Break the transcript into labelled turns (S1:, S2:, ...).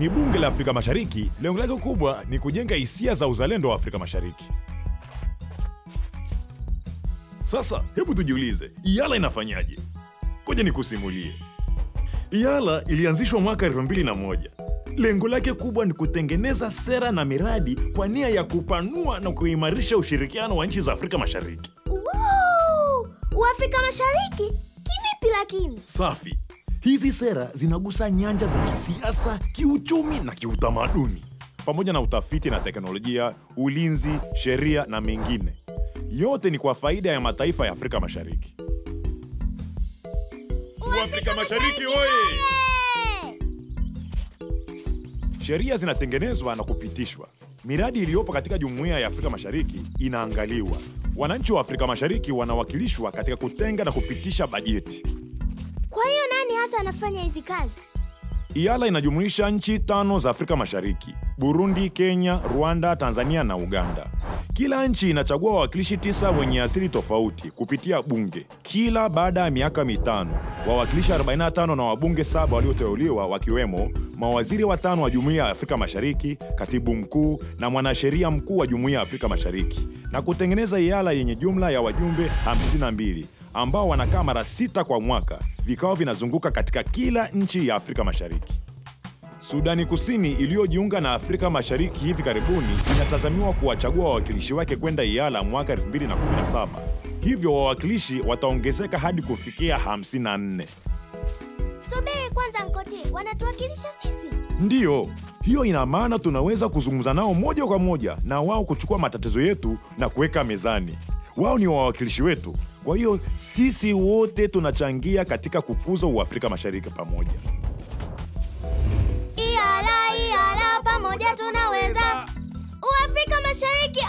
S1: ni bunge la Afrika Mashariki. Lengo lake kubwa ni kujenga hisia za uzalendo wa Afrika Mashariki. Sasa, hebu tujiulize, IALA inafanyaje? Ngoja nikusimulie. IALA ilianzishwa mwaka 2001. Lengo lake kubwa ni kutengeneza sera na miradi kwa nia ya kupanua na kuimarisha ushirikiano wa nchi za Afrika Mashariki.
S2: Wa Afrika Mashariki? Kivipi lakini?
S1: Safi. Hizi sera zinagusa nyanja za kisiasa, kiuchumi na kiutamaduni, pamoja na utafiti na teknolojia, ulinzi, sheria na mengine. Yote ni kwa faida ya mataifa ya Afrika Mashariki. Afrika Mashariki oye! Sheria zinatengenezwa na kupitishwa. Miradi iliyopo katika Jumuiya ya Afrika Mashariki inaangaliwa. Wananchi wa Afrika Mashariki wanawakilishwa katika kutenga na kupitisha bajeti.
S2: Kwa hiyo nani hasa anafanya hizi kazi?
S1: IALA inajumuisha nchi 5 za Afrika Mashariki: Burundi, Kenya, Rwanda, Tanzania na Uganda. Kila nchi inachagua wawakilishi 9 wenye asili tofauti kupitia bunge. Kila baada ya miaka 5, wawakilishi 45 na wabunge 7 walioteuliwa, wakiwemo mawaziri 5 wa Jumuiya ya Afrika Mashariki, katibu mkuu na mwanasheria mkuu wa Jumuiya ya Afrika Mashariki, na kutengeneza IALA yenye jumla ya wajumbe 52 ambao wanakaa mara 6 kwa mwaka. Vikao vinazunguka katika kila nchi ya Afrika Mashariki. Sudani Kusini iliyojiunga na Afrika Mashariki hivi karibuni inatazamiwa kuwachagua wawakilishi wake kwenda IALA mwaka 2017. Hivyo wawakilishi wataongezeka hadi kufikia 54.
S2: Subiri kwanza Nkoti, wanatuwakilisha sisi?
S1: Ndiyo, hiyo ina maana tunaweza kuzungumza nao moja kwa moja na wao kuchukua matatizo yetu na kuweka mezani. Wao ni wawakilishi wetu. Kwa hiyo sisi wote tunachangia katika kukuza Uafrika Mashariki pamoja.
S2: IALA, pamoja tunaweza. Uafrika Mashariki